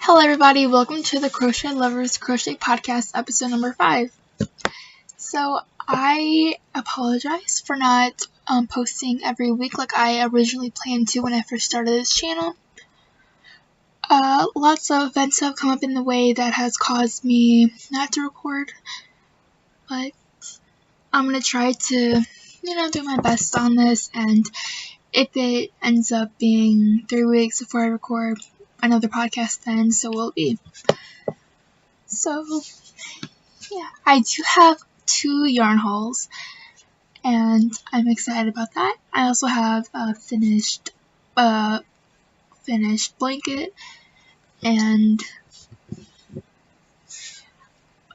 Hello everybody, welcome to the Crochet Lovers Crochet Podcast episode number 5. So I apologize for not posting every week like I originally planned to when I first started this channel. Lots of events have come up in the way that has caused me not to record, but I'm going to try to, do my best on this, and if it ends up being 3 weeks before I record another podcast, then so will it be. So yeah, I do have 2 yarn hauls and I'm excited about that. I also have a finished blanket and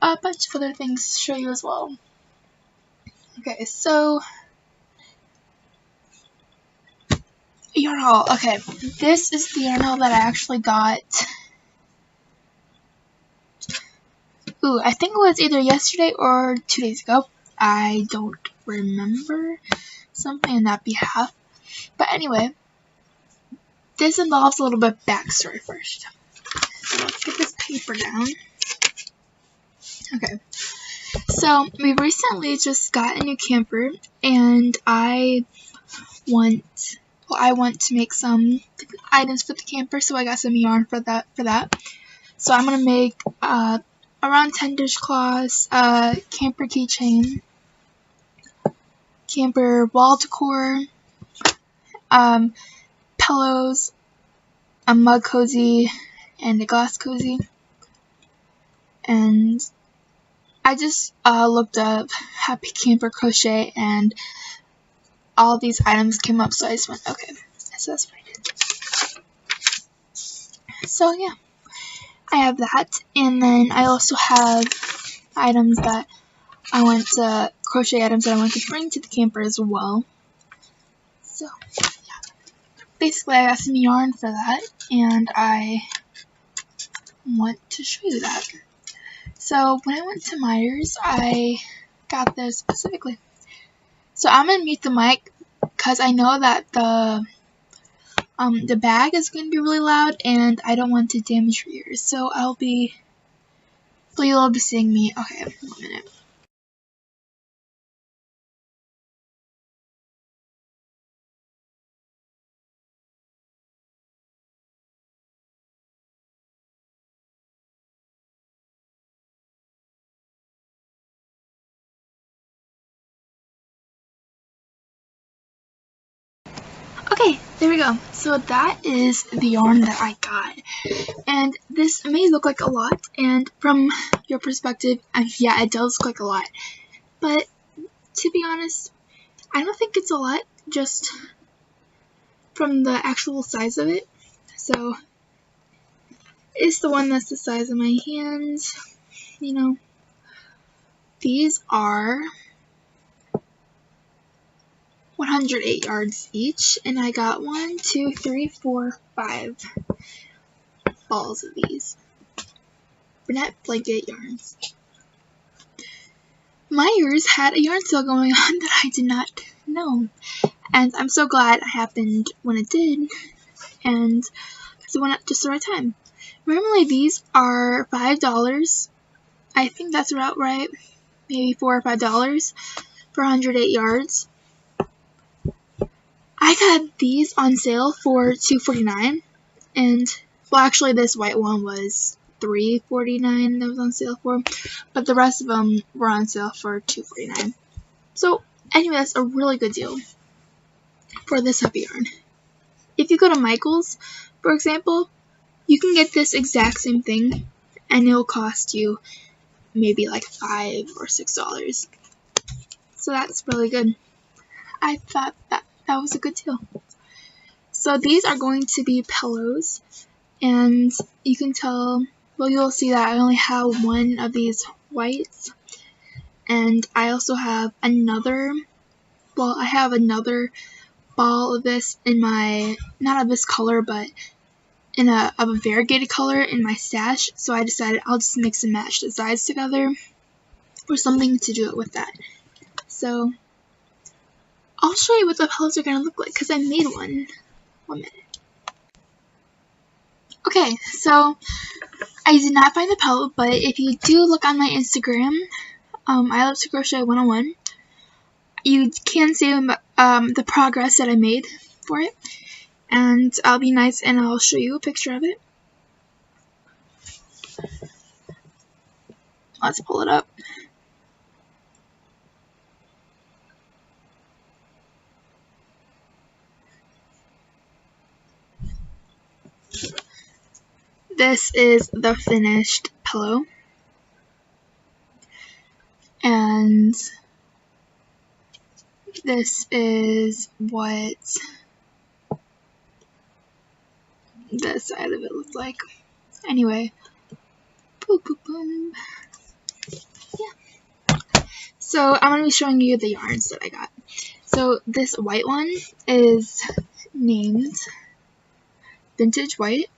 a bunch of other things to show you as well. Okay, so yarn haul. Okay, this is the yarn haul that I actually got. I think it was either yesterday or 2 days ago. I don't remember, something on that behalf. But anyway, this involves a little bit of backstory first. So let's get this paper down. Okay, so we recently just got a new camper, and I want to make some items for the camper, so I got some yarn for that. So I'm gonna make around 10 dishcloths, camper keychain, camper wall decor, pillows, a mug cozy, and a glass cozy. And I just looked up Happy Camper Crochet, and all these items came up, so I just went, okay, so that's what I did. So yeah, I have that, and then I also have items that I want to, crochet items that I want to bring to the camper as well. So yeah, basically I got some yarn for that, and I want to show you that. So when I went to Myers, I got this specifically. So I'm going to mute the mic because I know that the bag is going to be really loud and I don't want to damage your ears. So you'll be seeing me. Okay, 1 minute. Okay, there we go. So that is the yarn that I got. And this may look like a lot, and from your perspective, yeah, it does look like a lot. But to be honest, I don't think it's a lot, just from the actual size of it. So it's the one that's the size of my hands. These are 108 yards each, and I got 1, 2, 3, 4, 5 balls of these Burnett blanket yarns. Myers had a yarn sale going on that I did not know, and I'm so glad it happened when it did, and because it went at just the right time. Normally these are $5. I think that's about right, maybe $4 or $5 for 108 yards. I got these on sale for $2.49, and well, actually this white one was $3.49 that was on sale for, but the rest of them were on sale for $2.49. So anyway, that's a really good deal for this heavy yarn. If you go to Michael's, for example, you can get this exact same thing, and it'll cost you maybe like $5 or $6. So that's really good. I thought that was a good deal. So these are going to be pillows, and you can tell, well, you'll see that I only have one of these whites, and I also have another, I have another ball of this in my, not of this color, but of a variegated color in my stash, so I decided I'll just mix and match the sides together or something to do it with that. So I'll show you what the pillows are going to look like because I made one. 1 minute. Okay, so I did not find the pelt, but if you do look on my Instagram, I love to crochet 101, you can see the progress that I made for it, and I'll be nice and I'll show you a picture of it. Let's pull it up. This is the finished pillow, and this is what this side of it looks like. Anyway, boom, boom, boom. Yeah. So I'm going to be showing you the yarns that I got. So this white one is named Vintage White,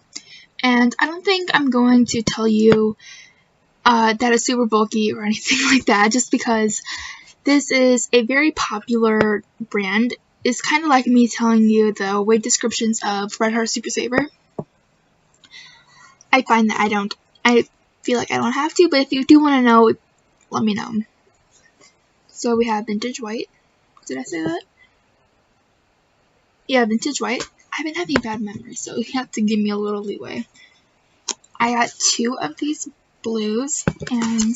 and I don't think I'm going to tell you that it's super bulky or anything like that, just because this is a very popular brand. It's kind of like me telling you the weight descriptions of Red Heart Super Saver. I find that I feel like I don't have to, but if you do want to know, let me know. So we have Vintage White. Did I say that? Yeah, Vintage White. I've been having bad memory, so you have to give me a little leeway. I got 2 of these blues, and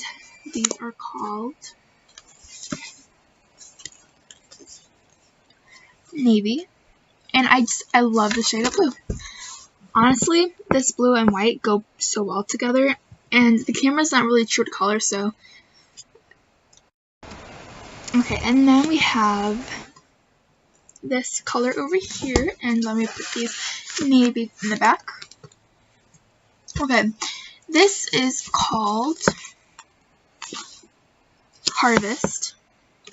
these are called Navy, and I love the shade of blue. Honestly, this blue and white go so well together, and the camera's not really true to color, so. Okay, and then we have this color over here, and let me put these navy in the back. Okay, this is called Harvest,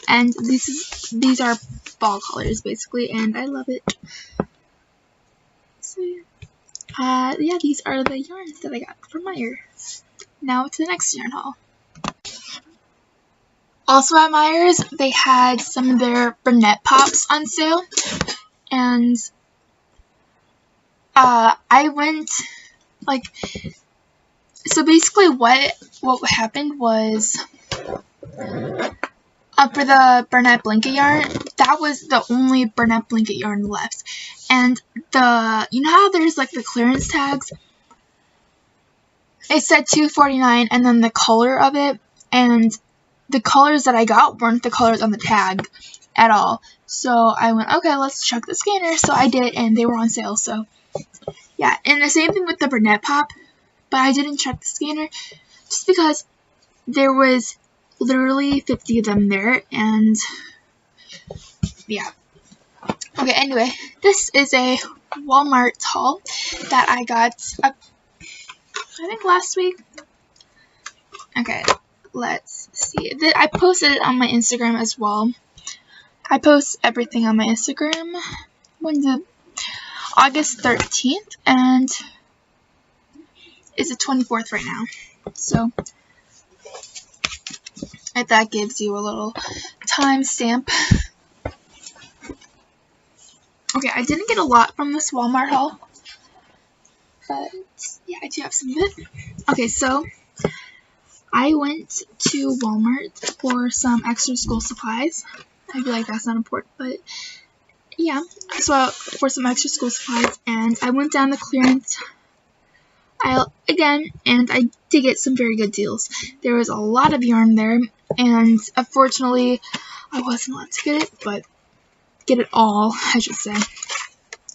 and these are fall colors basically, and I love it. So yeah, these are the yarns that I got from Myers. Now to the next yarn haul. Also at Myers, they had some of their Burnett Pops on sale, and I went, like, so basically what happened was, for the Burnett blanket yarn, that was the only Burnett blanket yarn left, and you know how there's like the clearance tags? It said $2.49 and then the color of it, and the colors that I got weren't the colors on the tag at all. So I went, okay, let's check the scanner. So I did, and they were on sale. So yeah, and the same thing with the Burnett Pop, but I didn't check the scanner just because there was literally 50 of them there, and yeah. Okay, anyway, this is a Walmart haul that I got, I think last week. Okay, let's see. I posted it on my Instagram as well. I post everything on my Instagram. August 13th, and it's the 24th right now. So if that gives you a little timestamp. Okay, I didn't get a lot from this Walmart haul, but yeah, I do have some of it. Okay, so I went to Walmart for some extra school supplies. I feel like that's not important, but yeah, so for some extra school supplies, and I went down the clearance aisle again, and I did get some very good deals. There was a lot of yarn there, and unfortunately, I wasn't allowed to get it, but get it all, I should say.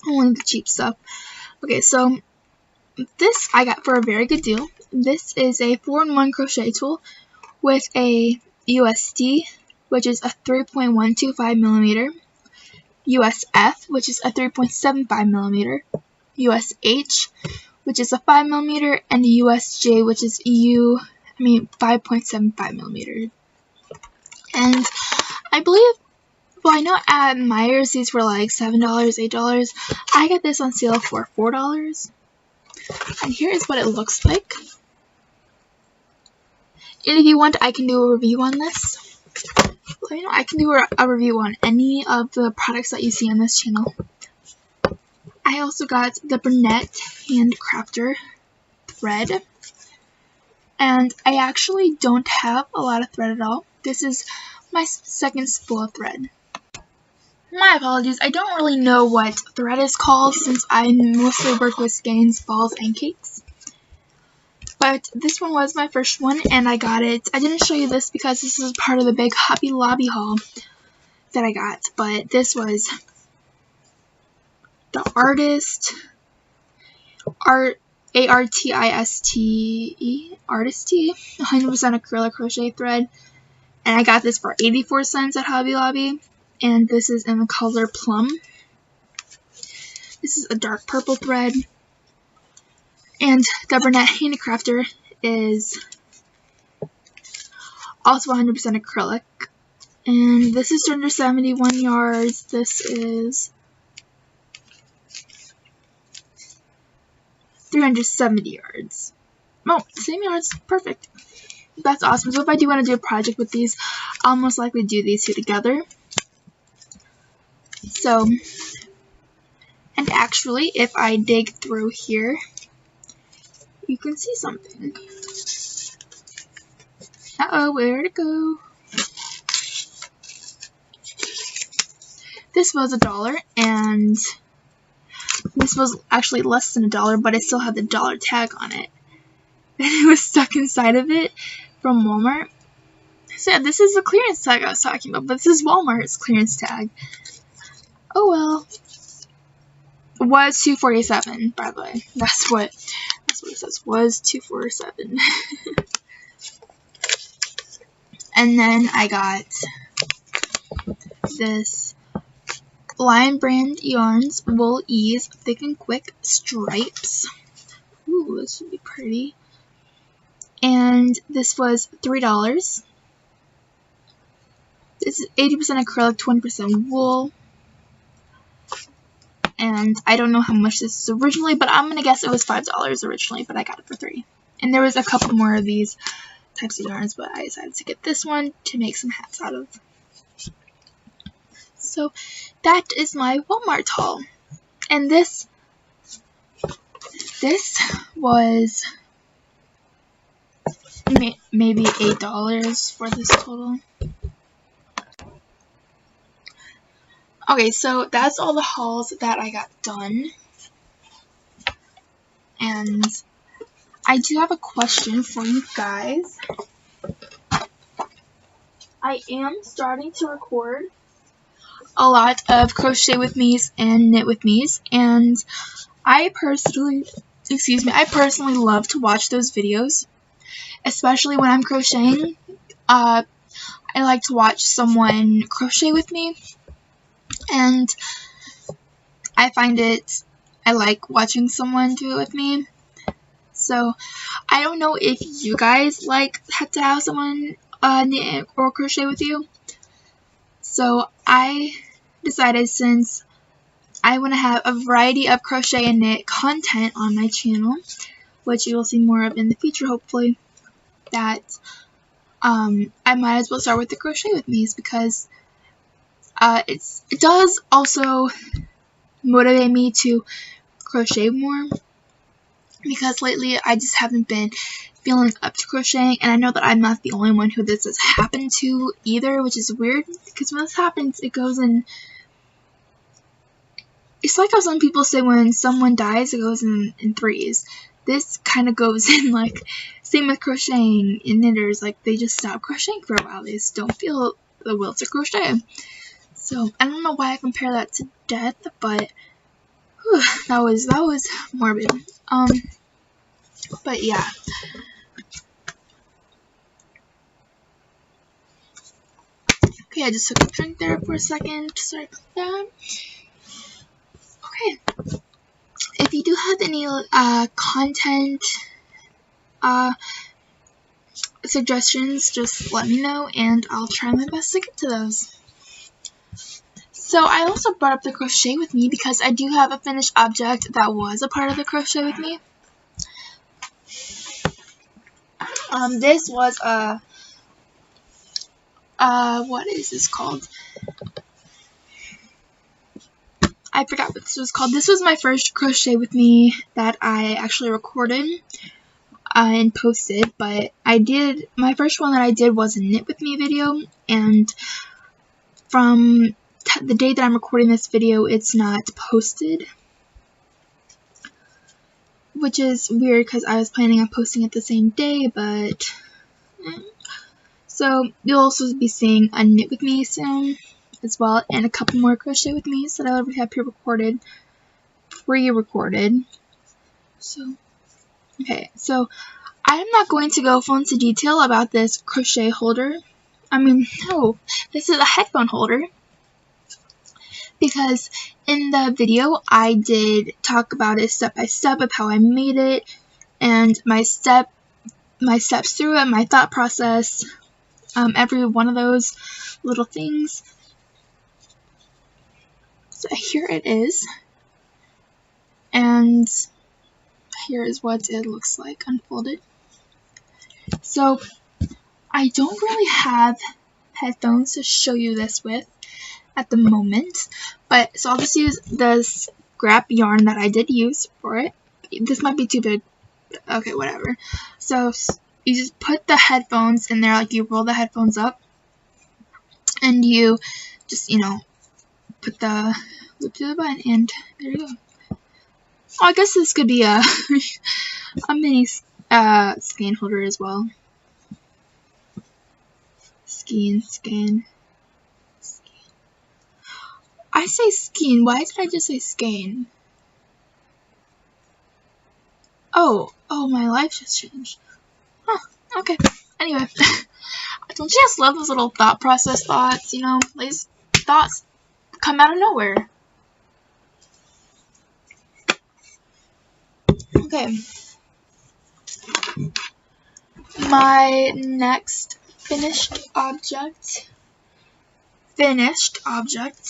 Only the cheap stuff. Okay, so this I got for a very good deal. This is a 4-in-1 crochet tool with a USD, which is a 3.125 millimeter, USF, which is a 3.75 millimeter, USH, which is a 5 millimeter, and a USJ, which is 5.75 millimeter. And I believe, well, I know at Myers these were like $7, $8. I got this on sale for $4. And here's what it looks like. And if you want, I can do a review on this. Well, you know, I can do a review on any of the products that you see on this channel. I also got the Burnett Handcrafter thread, and I actually don't have a lot of thread at all. This is my second spool of thread. My apologies, I don't really know what thread is called since I mostly work with skeins, balls, and cakes. But this one was my first one, and I got it. I didn't show you this because this is part of the big Hobby Lobby haul that I got, but this was the Artiste, A-R-T-I-S-T-E, Artiste, 100% acrylic crochet thread, and I got this for 84 cents at Hobby Lobby, and this is in the color Plum. This is a dark purple thread, and the Burnett Handcrafter is also 100% acrylic, and this is 271 yards. This is 370 yards. Oh, same yards. Perfect. That's awesome. So if I do want to do a project with these, I'll most likely do these two together. So, and actually, if I dig through here, you can see something. Uh-oh, where'd it go? This was $1, and this was actually less than $1, but it still had the dollar tag on it. And it was stuck inside of it from Walmart. So yeah, this is the clearance tag I was talking about, but this is Walmart's clearance tag. Oh well. It was $2.47, by the way. That's what it says. Was $2.47. And then I got this Lion Brand Yarns Wool Ease Thick and Quick Stripes. Ooh, this would be pretty. And this was $3. This is 80% acrylic, 20% wool. And I don't know how much this is originally, but I'm gonna guess it was $5 originally, but I got it for $3. And there was a couple more of these types of yarns, but I decided to get this one to make some hats out of. So that is my Walmart haul. And this was maybe $8 for this total. Okay, so that's all the hauls that I got done. And I do have a question for you guys. I am starting to record a lot of crochet with me's and knit with me's, and I personally love to watch those videos, especially when I'm crocheting. I like to watch someone crochet with me, and I like watching someone do it with me. So I don't know if you guys like to have someone knit or crochet with you. So I decided, since I want to have a variety of crochet and knit content on my channel, which you will see more of in the future hopefully, that I might as well start with the crochet with me's, because it does also motivate me to crochet more, because lately I just haven't been feeling up to crocheting, and I know that I'm not the only one who this has happened to either, which is weird, because when this happens, it goes in, it's like how some people say when someone dies, it goes in threes. This kind of goes in, like, same with crocheting in knitters, like, they just stop crocheting for a while, they just don't feel the will to crochet. So, I don't know why I compare that to death, but whew, that was morbid. But yeah. Okay, I just took a drink there for a second. Sorry about that. Okay. If you do have any content suggestions, just let me know, and I'll try my best to get to those. So I also brought up the crochet with me because I do have a finished object that was a part of the crochet with me. This was what is this called? I forgot what this was called. This was my first crochet with me that I actually recorded and posted, but my first one that I did was a knit with me video, and from the day that I'm recording this video, it's not posted, which is weird because I was planning on posting it the same day, but so you'll also be seeing a knit with me soon as well, and a couple more crochet with me that I already have pre-recorded. So okay, so I'm not going to go into detail about this crochet holder. I mean, no, this is a headphone holder, because in the video I did talk about it step by step of how I made it, and my steps through it, my thought process, every one of those little things. So here it is, and here is what it looks like unfolded. So I don't really have headphones to show you this with at the moment, but so I'll just use the scrap yarn that I did use for it. This might be too big. Okay, whatever. So you just put the headphones in there, like you roll the headphones up, and you just, put the loop to the button, and there you go. Oh, I guess this could be a a mini skein holder as well. Skein. I say skein. Why did I just say skein? Oh, my life just changed. Huh, okay. Anyway, don't you just love those little thought process thoughts, These thoughts come out of nowhere. Okay. My next finished object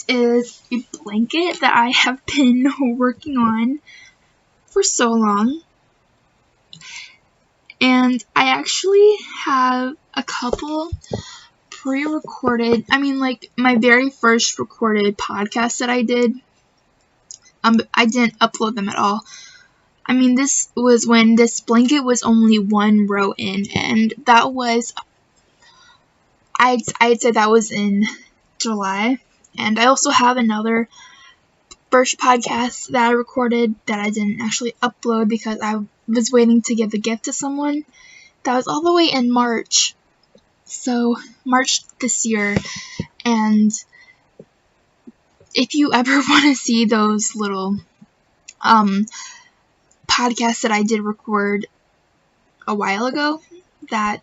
is a blanket that I have been working on for so long. And I actually have a couple pre-recorded, my very first recorded podcast that I did, I didn't upload them at all. This was when this blanket was only one row in, and that was, I'd say that was in July. And I also have another first podcast that I recorded that I didn't actually upload because I was waiting to give the gift to someone. That was all the way in March. So, March this year. And if you ever want to see those little podcasts that I did record a while ago that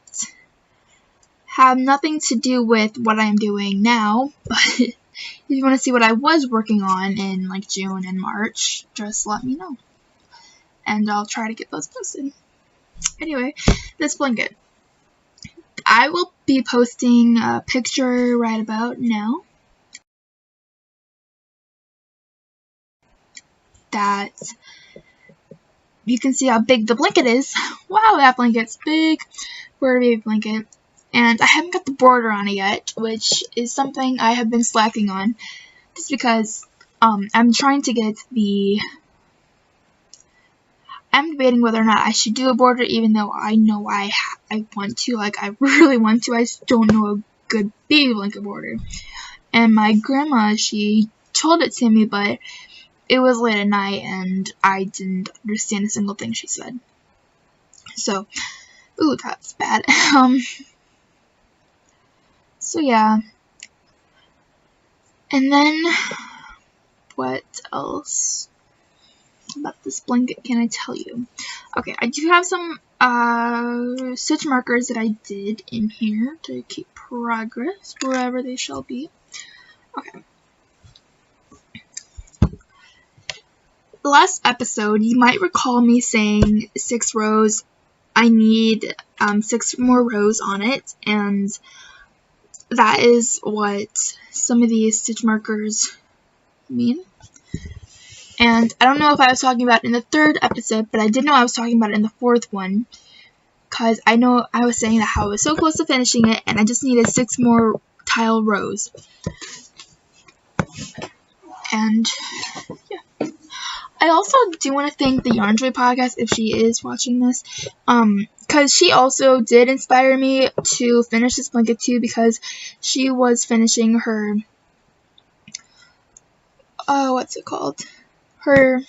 have nothing to do with what I'm doing now, but if you want to see what I was working on in June and March, just let me know, and I'll try to get those posted. Anyway, this blanket. I will be posting a picture right about now that you can see how big the blanket is. Wow, that blanket's big for a baby blanket. And I haven't got the border on it yet, which is something I have been slacking on, just because I'm trying to get I'm debating whether or not I should do a border, even though I know I want to, I really want to. I just don't know a good baby blanket border. And my grandma, she told it to me, but it was late at night, and I didn't understand a single thing she said. So, ooh, that's bad. So yeah. And then, what else about this blanket can I tell you? Okay, I do have some stitch markers that I did in here to keep progress wherever they shall be. Okay. The last episode, you might recall me saying 6 rows. I need 6 more rows on it, and that is what some of these stitch markers mean. And I don't know if I was talking about it in the 3rd episode, but I did know I was talking about it in the 4th one, because I know I was saying that how I was so close to finishing it, and I just needed 6 more tile rows. And Yeah. I also do want to thank the Yarn Joy podcast if she is watching this, because she also did inspire me to finish this blanket too, because she was finishing her, what's it called? Her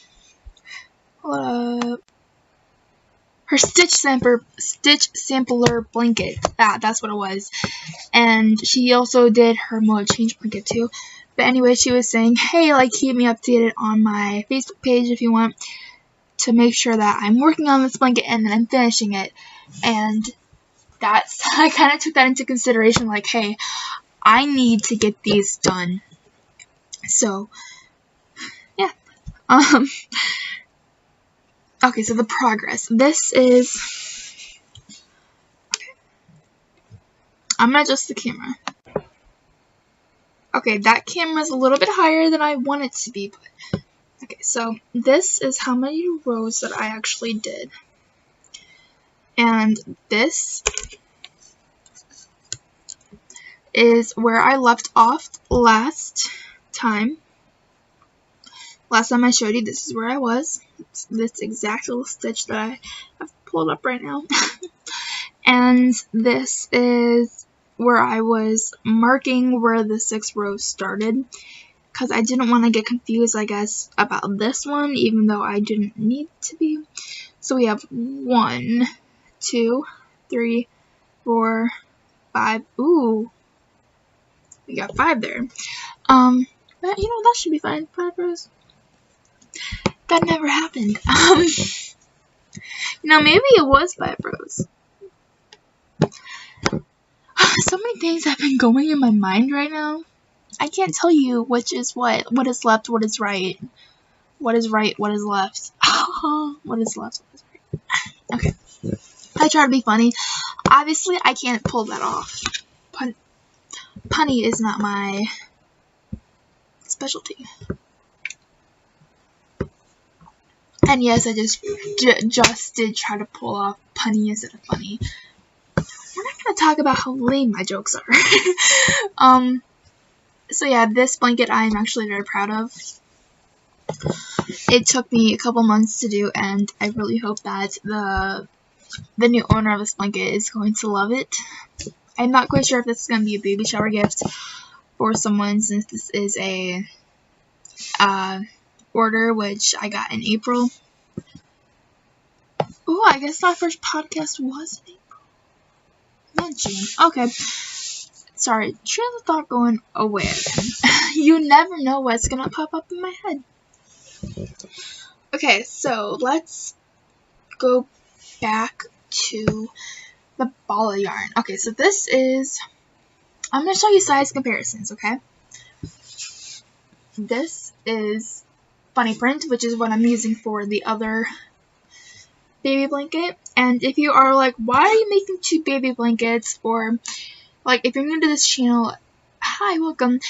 stitch sampler blanket. That's what it was. And she also did her mode change blanket too. But anyway, she was saying, hey, like, keep me updated on my Facebook page if you want, to make sure that I'm working on this blanket and then I'm finishing it. And I kind of took that into consideration, like, hey, I need to get these done. So, yeah. Okay, so the progress. This is... Okay. I'm going to adjust the camera. Okay, that camera's a little bit higher than I want it to be, but... Okay, so this is how many rows that I actually did. And this is where I left off last time. Last time I showed you, this is where I was. It's this exact little stitch that I have pulled up right now. And this is where I was marking where the 6 rows started, because I didn't want to get confused, I guess, about this one, even though I didn't need to be. So we have 1, 2, 3, 4, 5. Ooh, we got 5 there. But you know, that should be fine. 5 rows. That never happened. You know, maybe it was 5 rows. So many things have been going in my mind right now. I can't tell you which is what is left, what is right, what is right, what is left. What is left, what is right. Okay. I try to be funny. Obviously, I can't pull that off. Punny is not my specialty. And yes, I just did try to pull off punny instead of funny. We're not going to talk about how lame my jokes are. So yeah, this blanket I am actually very proud of. It took me a couple months to do, and I really hope that the new owner of this blanket is going to love it. I'm not quite sure if this is going to be a baby shower gift for someone, since this is a order which I got in April. Oh, I guess my first podcast was in April. Not June. Okay. Sorry, train of thought going away again. You never know what's gonna pop up in my head. Okay, so let's go back to the ball of yarn. Okay, so this is... I'm gonna show you size comparisons, okay? This is Funny Print, which is what I'm using for the other baby blanket. And if you are like, why are you making 2 baby blankets? Or like, if you're new to this channel, hi, welcome.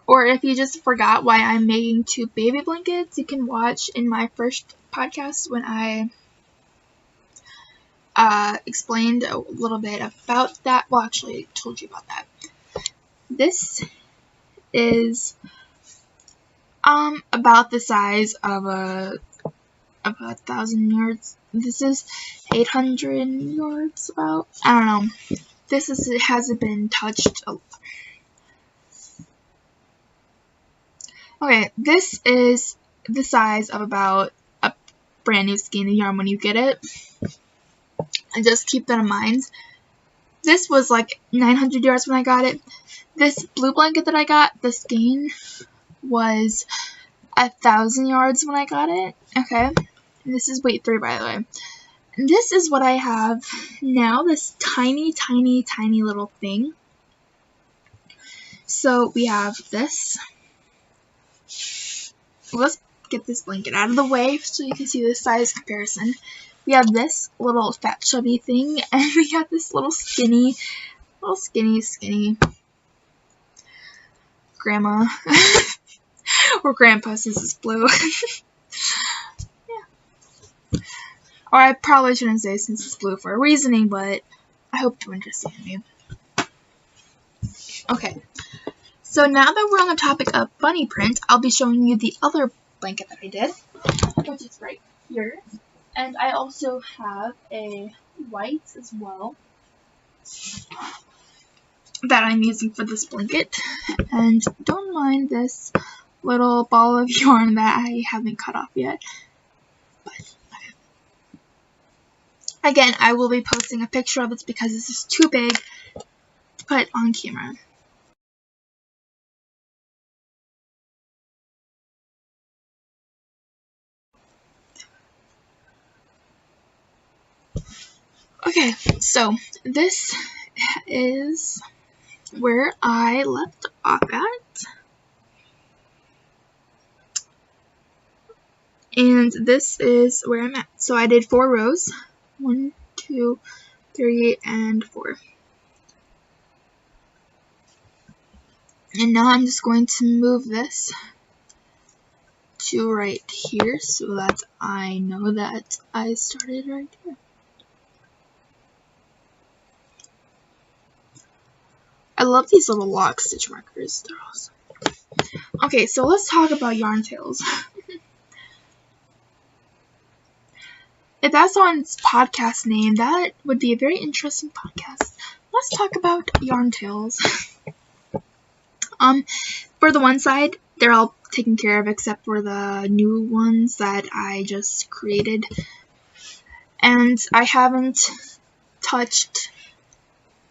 Or if you just forgot why I'm making 2 baby blankets, you can watch in my first podcast when I explained a little bit about that. Well, actually, I told you about that. This is about the size of a 1,000 yards. This is 800 yards about. I don't know. It hasn't been touched. Okay, this is the size of about a brand new skein of yarn when you get it. And just keep that in mind. This was like 900 yards when I got it. This blue blanket that I got, the skein, was 1,000 yards when I got it. Okay. And this is weight 3, by the way. And this is what I have now, this tiny, tiny, tiny little thing. So we have this. Let's get this blanket out of the way so you can see the size comparison. We have this little fat chubby thing, and we have this little skinny grandma. Or grandpa, since it's blue. Yeah. Or I probably shouldn't say since it's blue for a reasoning, but I hope you understand me. Okay. So now that we're on the topic of bunny print, I'll be showing you the other blanket that I did, which is right here. And I also have a white as well that I'm using for this blanket. And don't mind this little ball of yarn that I haven't cut off yet. But again, I will be posting a picture of this because this is too big to put on camera. Okay, so this is where I left off at. And this is where I'm at. So I did 4 rows. 1, 2, 3, and 4. And now I'm just going to move this to right here so that I know that I started right here. I love these little lock stitch markers. They're awesome. Okay, so let's talk about yarn tails. If that's on its podcast name, that would be a very interesting podcast. Let's talk about yarn tails. For the one side, they're all taken care of except for the new ones that I just created. And I haven't touched,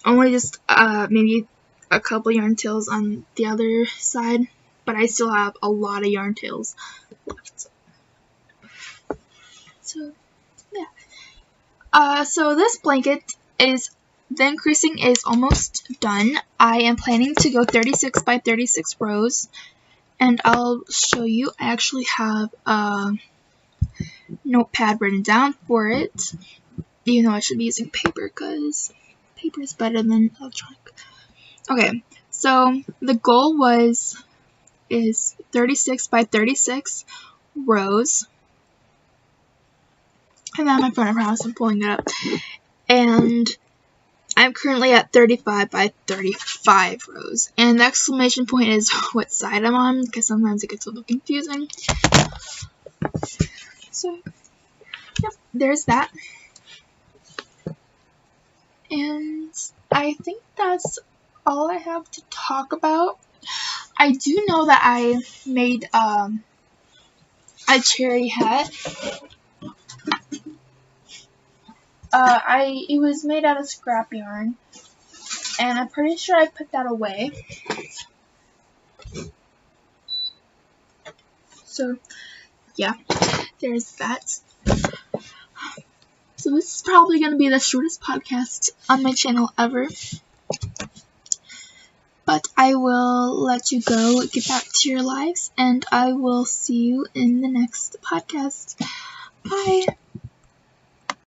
only just maybe a couple yarn tails on the other side, but I still have a lot of yarn tails left. So, yeah. So this blanket is, the increasing is almost done. I am planning to go 36 by 36 rows, and I'll show you. I actually have a notepad written down for it, even though I should be using paper because paper is better than electronic. Okay, so the goal is 36 by 36 rows. And I'm in front of her house, I'm pulling it up. And I'm currently at 35 by 35 rows. And the exclamation point is what side I'm on, because sometimes it gets a little confusing. So, yep, there's that. And I think that's all I have to talk about. I do know that I made a cherry hat. It was made out of scrap yarn, and I'm pretty sure I put that away. So, yeah, there's that. So this is probably going to be the shortest podcast on my channel ever. But I will let you go, get back to your lives, and I will see you in the next podcast. Bye!